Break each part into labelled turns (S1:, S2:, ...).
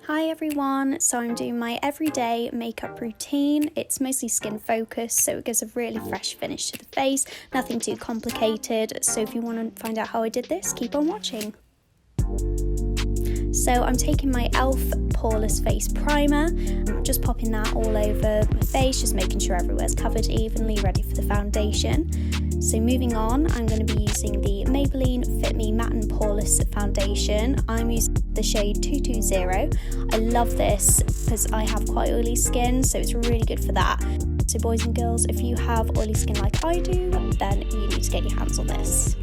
S1: Hi everyone, so I'm doing my everyday makeup routine. It's mostly skin focused, so it gives a really fresh finish to the face, nothing too complicated. So if you want to find out how I did this, keep on watching. So I'm taking my e.l.f. Poreless face primer, I'm just popping that all over my face, just making sure everywhere's covered evenly, ready for the foundation. So moving on, I'm going to be using the Maybelline Fit Me Matte and Poreless foundation. I'm using the shade 220. I love this because I have quite oily skin, so it's really good for that. So boys and girls, if you have oily skin like I do, then you need to get your hands on this.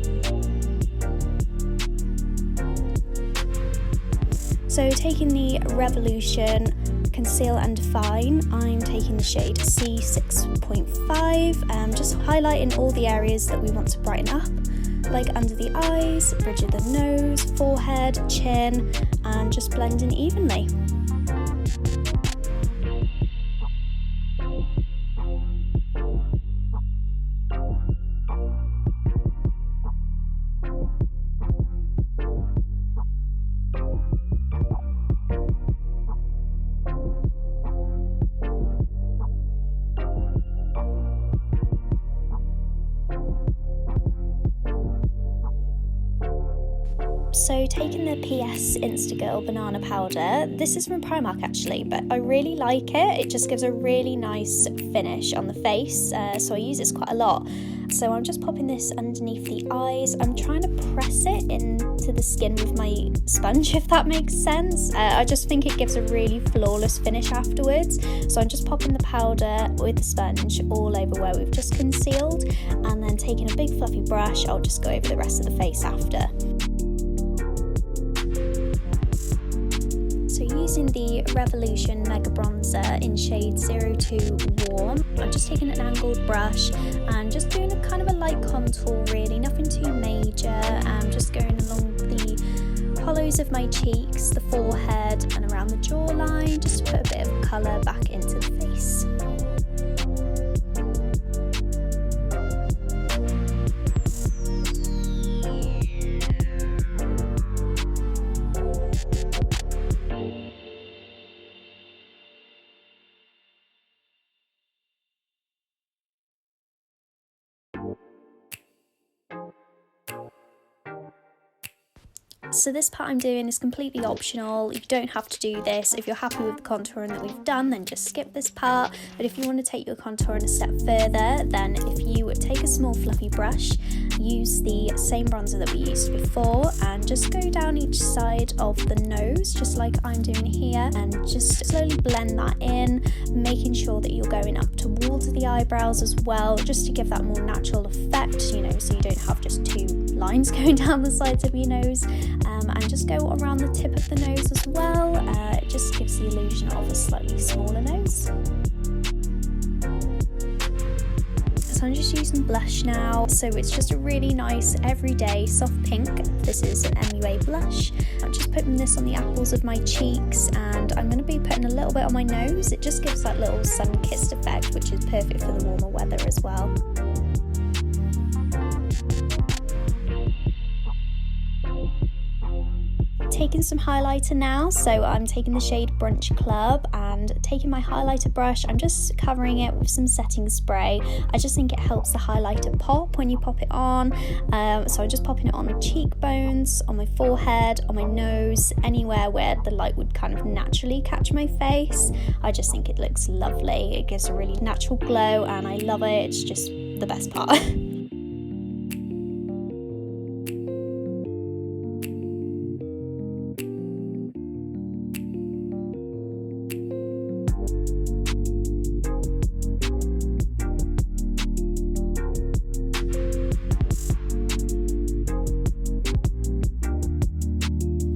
S1: So taking the Revolution Conceal and Define, I'm taking the shade C6.5, just highlighting all the areas that we want to brighten up, like under the eyes, bridge of the nose, forehead, chin, and just blending evenly. So taking the PS Insta Girl Banana Powder, this is from Primark actually, but I really like it. It just gives a really nice finish on the face, so I use this quite a lot. So I'm just popping this underneath the eyes. I'm trying to press it into the skin with my sponge, if that makes sense. I just think it gives a really flawless finish afterwards. So I'm just popping the powder with the sponge all over where we've just concealed, and then taking a big fluffy brush, I'll just go over the rest of the face after. So using the Revolution Mega Bronzer in shade 02 Warm, I'm just taking an angled brush and just doing a kind of a light contour really, nothing too major. Just going along the hollows of my cheeks, the forehead and around the jawline, just to put a bit of colour back into the face. So this part I'm doing is completely optional. You don't have to do this. If you're happy with the contouring that we've done, then just skip this part. But if you want to take your contouring a step further, then if you take a small fluffy brush, use the same bronzer that we used before and just go down each side of the nose, just like I'm doing here, and just slowly blend that in, making sure that you're going up towards the eyebrows as well, just to give that more natural effect, so you don't have just two lines going down the sides of your nose. And just go around the tip of the nose as well. It just gives the illusion of a slightly smaller nose. So I'm just using blush now. So it's just a really nice everyday soft pink. This is an MUA blush. I'm just putting this on the apples of my cheeks, and I'm going to be putting a little bit on my nose. It just gives that little sun-kissed effect, which is perfect for the warmer weather as well. Taking some highlighter now, so I'm taking the shade Brunch Club and taking my highlighter brush, I'm just covering it with some setting spray. I just think it helps the highlighter pop when you pop it on, so I'm just popping it on the cheekbones, on my forehead, on my nose, anywhere where the light would kind of naturally catch my face. I just think it looks lovely. It gives a really natural glow and I love it. It's just the best part.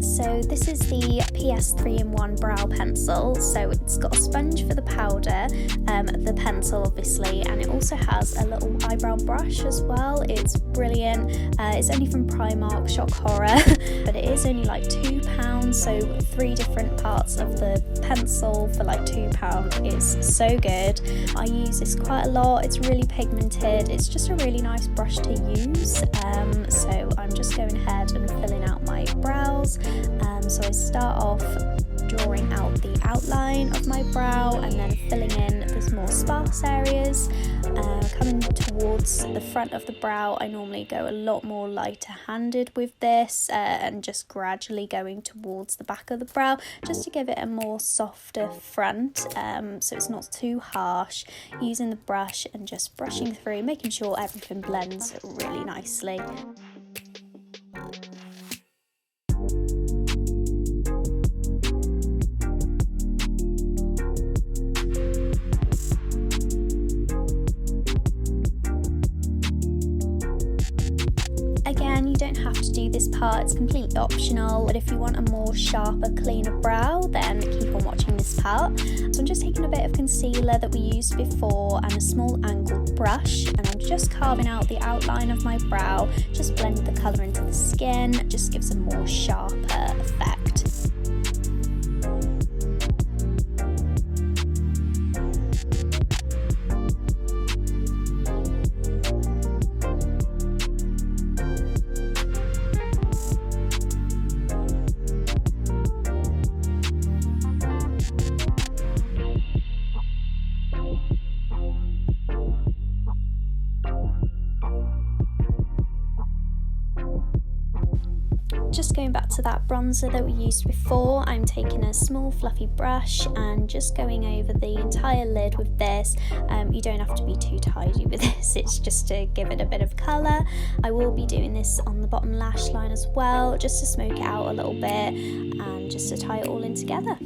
S1: So this is the PS 3-in-1 brow pencil. So it's got a sponge for the powder, the pencil obviously, and it also has a little eyebrow brush as well. It's brilliant. It's only from Primark, shock horror, but it is only like £2, so 3 different parts of the pencil for like £2 is so good. I use this quite a lot. It's really pigmented. It's just a really nice brush to use. So I'm just going ahead and filling out my brows. So I start off drawing my brow and then filling in the more sparse areas. Coming towards the front of the brow, I normally go a lot more lighter handed with this and just gradually going towards the back of the brow just to give it a more softer front, so it's not too harsh. Using the brush and just brushing through, making sure everything blends really nicely. Again, you don't have to do this part, it's completely optional, but if you want a more sharper, cleaner brow, then keep on watching this part. So I'm just taking a bit of concealer that we used before and a small angled brush, and I'm just carving out the outline of my brow, just blend the colour into the skin, it just gives a more sharper effect. Just going back to that bronzer that we used before, I'm taking a small fluffy brush and just going over the entire lid with this. You don't have to be too tidy with this, it's just to give it a bit of colour. I will be doing this on the bottom lash line as well, just to smoke it out a little bit and just to tie it all in together.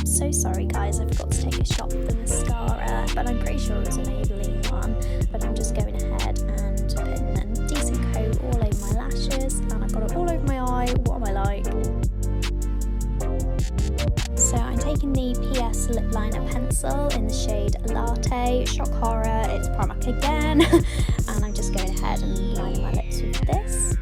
S1: So sorry guys, I forgot to take a shot of the mascara, but I'm pretty sure it was a Maybelline one. But I'm just going ahead and putting a decent coat all over my lashes, and I've got it all over my eye. What am I like? So I'm taking the PS lip liner pencil in the shade Latte, shock horror, it's Primark again, and I'm just going ahead and lining my lips with this.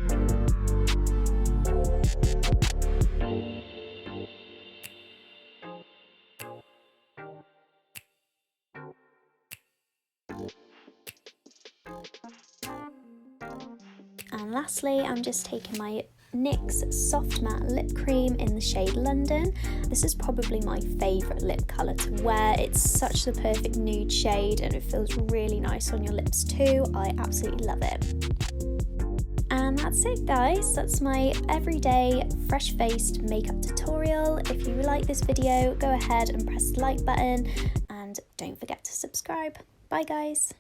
S1: And lastly, I'm just taking my NYX Soft Matte Lip Cream in the shade London. This is probably my favourite lip colour to wear. It's such the perfect nude shade and it feels really nice on your lips too. I absolutely love it. And that's it guys, that's my everyday fresh faced makeup tutorial. If you like this video, go ahead and press the like button and don't forget to subscribe. Bye guys.